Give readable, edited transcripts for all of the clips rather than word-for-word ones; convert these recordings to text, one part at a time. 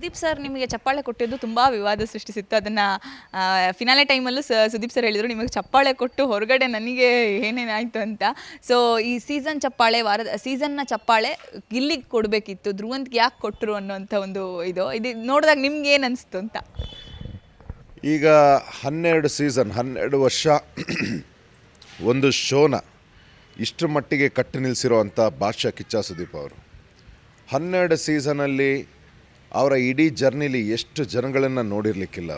Sudeep sir ನಿಮಗೆ ಚಪ್ಪಾಳೆ ಕೊಟ್ಟಿದ್ದು ತುಂಬ ವಿವಾದ ಸೃಷ್ಟಿಸಿತ್ತು. ಅದನ್ನು ಫಿನಾಲೆ ಟೈಮಲ್ಲೂ ಸುದೀಪ್ ಸರ್ ಹೇಳಿದರು ನಿಮಗೆ ಚಪ್ಪಾಳೆ ಕೊಟ್ಟು ಹೊರಗಡೆ ನನಗೆ ಏನೇನಾಯಿತು ಅಂತ. ಸೊ ಈ ಸೀಸನ್ನ ಚಪ್ಪಾಳೆ ಗಿಲ್ಲಿಗೆ ಕೊಡಬೇಕಿತ್ತು, ಧ್ರುವಂತ್ಗೆ ಯಾಕೆ ಕೊಟ್ಟರು ಅನ್ನೋಂಥ ಒಂದು ಇದು ನೋಡಿದಾಗ ನಿಮ್ಗೆ ಏನು ಅನಿಸ್ತು ಅಂತ. ಈಗ 12 ಸೀಸನ್ 12 ವರ್ಷ ಒಂದು ಶೋನ ಇಷ್ಟರ ಮಟ್ಟಿಗೆ ಕಟ್ಟಿ ನಿಲ್ಲಿಸಿರೋವಂಥ ಬಾದ್ಶಾ ಕಿಚ್ಚ ಸುದೀಪ್ ಅವರು 12 ಸೀಸನಲ್ಲಿ ಅವರ ಇಡೀ ಜರ್ನಿಲಿ ಎಷ್ಟು ಜನಗಳನ್ನು ನೋಡಿರಲಿಕ್ಕಿಲ್ಲ.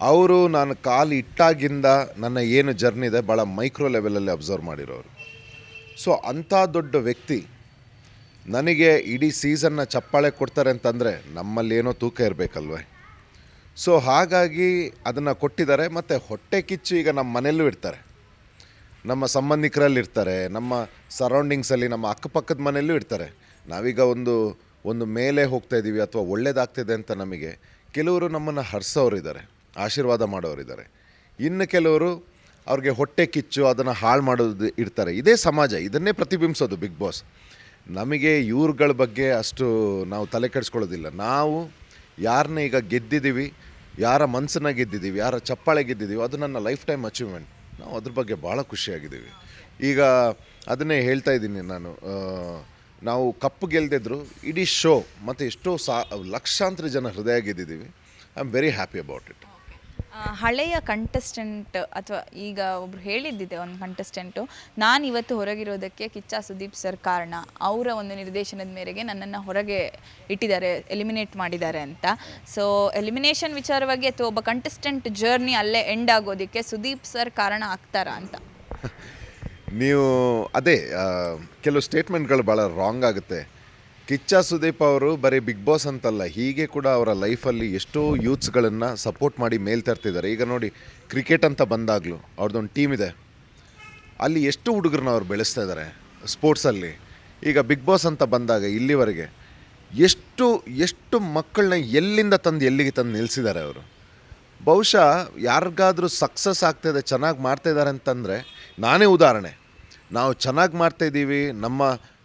ಅವರು ನಾನು ಕಾಲು ಇಟ್ಟಾಗಿಂದ ನನ್ನ ಏನು ಜರ್ನಿ ಇದೆ ಭಾಳ ಮೈಕ್ರೋ ಲೆವೆಲಲ್ಲಿ ಅಬ್ಸರ್ವ್ ಮಾಡಿರೋರು. ಸೊ ಅಂಥ ದೊಡ್ಡ ವ್ಯಕ್ತಿ ನನಗೆ ಇಡೀ ಸೀಸನ್ನ ಚಪ್ಪಾಳೆ ಕೊಡ್ತಾರೆ ಅಂತಂದರೆ ನಮ್ಮಲ್ಲೇನೋ ತೂಕ ಇರಬೇಕಲ್ವೇ. ಸೊ ಹಾಗಾಗಿ ಅದನ್ನು ಕೊಟ್ಟಿದ್ದಾರೆ. ಮತ್ತು ಹೊಟ್ಟೆ ಕಿಚ್ಚು ಈಗ ನಮ್ಮ ಮನೆಯಲ್ಲೂ ಇರ್ತಾರೆ, ನಮ್ಮ ಸಂಬಂಧಿಕರಲ್ಲಿರ್ತಾರೆ, ನಮ್ಮ ಸರೌಂಡಿಂಗ್ಸಲ್ಲಿ ನಮ್ಮ ಅಕ್ಕಪಕ್ಕದ ಮನೆಯಲ್ಲೂ ಇರ್ತಾರೆ. ನಾವೀಗ ಒಂದು ಮೇಲೆ ಹೋಗ್ತಾಯಿದ್ದೀವಿ ಅಥವಾ ಒಳ್ಳೇದಾಗ್ತಿದೆ ಅಂತ ನಮಗೆ ಕೆಲವರು ನಮ್ಮನ್ನು ಹರಿಸೋರಿದ್ದಾರೆ, ಆಶೀರ್ವಾದ ಮಾಡೋರಿದ್ದಾರೆ. ಇನ್ನು ಕೆಲವರು ಅವ್ರಿಗೆ ಹೊಟ್ಟೆ ಕಿಚ್ಚು ಅದನ್ನು ಹಾಳು ಮಾಡೋದು ಇರ್ತಾರೆ. ಇದೇ ಸಮಾಜ, ಇದನ್ನೇ ಪ್ರತಿಬಿಂಬಿಸೋದು ಬಿಗ್ ಬಾಸ್. ನಮಗೆ ಇವ್ರುಗಳ ಬಗ್ಗೆ ಅಷ್ಟು ನಾವು ತಲೆ ಕೆಡಿಸ್ಕೊಳ್ಳೋದಿಲ್ಲ. ನಾವು ಯಾರನ್ನ ಈಗ ಗೆದ್ದಿದ್ದೀವಿ, ಯಾರ ಮನಸ್ಸನ್ನ ಗೆದ್ದಿದ್ದೀವಿ, ಯಾರ ಚಪ್ಪಾಳೆ ಗೆದ್ದಿದ್ದೀವಿ, ಅದು ನನ್ನ ಲೈಫ್ ಟೈಮ್ ಅಚೀವ್ಮೆಂಟ್. ನಾವು ಅದ್ರ ಬಗ್ಗೆ ಭಾಳ ಖುಷಿಯಾಗಿದ್ದೀವಿ. ಈಗ ಅದನ್ನೇ ಹೇಳ್ತಾ ಇದ್ದೀನಿ ನಾನು. ನಾವು ಕಪ್ಪು ಗೆಲ್ದಿದ್ರು ಇಡೀ ಶೋ ಮತ್ತು ಎಷ್ಟೋ ಲಕ್ಷಾಂತರ ಜನ ಹೃದಯ ಗೆದ್ದಿದ್ದೀವಿ. I am very happy about it. ಹಳೆಯ ಕಂಟೆಸ್ಟೆಂಟ್ ಅಥವಾ ಈಗ ಒಬ್ರು ಹೇಳಿದ್ದಿದೆ ಒಂದು ಕಂಟೆಸ್ಟೆಂಟು, ನಾನು ಇವತ್ತು ಹೊರಗಿರೋದಕ್ಕೆ ಕಿಚ್ಚ ಸುದೀಪ್ ಸರ್ ಕಾರಣ, ಅವರ ಒಂದು ನಿರ್ದೇಶನದ ಮೇರೆಗೆ ನನ್ನನ್ನು ಹೊರಗೆ ಇಟ್ಟಿದ್ದಾರೆ, ಎಲಿಮಿನೇಟ್ ಮಾಡಿದ್ದಾರೆ ಅಂತ. ಸೊ ಎಲಿಮಿನೇಷನ್ ವಿಚಾರವಾಗಿ ಅಥವಾ ಒಬ್ಬ ಕಂಟೆಸ್ಟೆಂಟ್ ಜರ್ನಿ ಅಲ್ಲೇ ಎಂಡ್ ಆಗೋದಕ್ಕೆ ಸುದೀಪ್ ಸರ್ ಕಾರಣ ಆಗ್ತಾರಾ ಅಂತ? ನೀವು ಅದೇ ಕೆಲವು ಸ್ಟೇಟ್ಮೆಂಟ್ಗಳು ಭಾಳ ರಾಂಗ್ ಆಗುತ್ತೆ. ಕಿಚ್ಚ ಸುದೀಪ್ ಅವರು ಬರೀ ಬಿಗ್ ಬಾಸ್ ಅಂತಲ್ಲ, ಹೀಗೆ ಕೂಡ ಅವರ ಲೈಫಲ್ಲಿ ಎಷ್ಟೋ ಯೂತ್ಸ್ಗಳನ್ನು ಸಪೋರ್ಟ್ ಮಾಡಿ ಮೇಲೆ ತರ್ತಿದ್ದಾರೆ. ಈಗ ನೋಡಿ, ಕ್ರಿಕೆಟ್ ಅಂತ ಬಂದಾಗಲೂ ಅವ್ರದ್ದೊಂದು ಟೀಮ್ ಇದೆ, ಅಲ್ಲಿ ಎಷ್ಟು ಹುಡುಗರನ್ನ ಅವ್ರು ಬೆಳೆಸ್ತಾ ಇದ್ದಾರೆ ಸ್ಪೋರ್ಟ್ಸಲ್ಲಿ. ಈಗ ಬಿಗ್ ಬಾಸ್ ಅಂತ ಬಂದಾಗ ಇಲ್ಲಿವರೆಗೆ ಎಷ್ಟು ಮಕ್ಕಳನ್ನ ಎಲ್ಲಿಂದ ಎಲ್ಲಿಗೆ ತಂದು ನಿಲ್ಲಿಸಿದ್ದಾರೆ ಅವರು. ಬಹುಶಃ ಯಾರಿಗಾದರೂ ಸಕ್ಸಸ್ ಆಗ್ತಾಯಿದೆ, ಚೆನ್ನಾಗಿ ಮಾಡ್ತಾಯಿದ್ದಾರೆ ಅಂತಂದರೆ ನಾನೇ ಉದಾಹರಣೆ. ನಾವು ಚೆನ್ನಾಗಿ ಮಾಡ್ತಾಯಿದ್ದೀವಿ,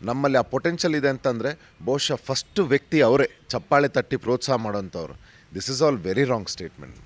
ನಮ್ಮಲ್ಲಿ ಆ ಪೊಟೆನ್ಷಿಯಲ್ ಇದೆ ಅಂತಂದರೆ ಬಹುಶಃ ಫಸ್ಟ್ ವ್ಯಕ್ತಿ ಅವರೇ ಚಪ್ಪಾಳೆ ತಟ್ಟಿ ಪ್ರೋತ್ಸಾಹ ಮಾಡೋಂಥವ್ರು. This is all very wrong statement.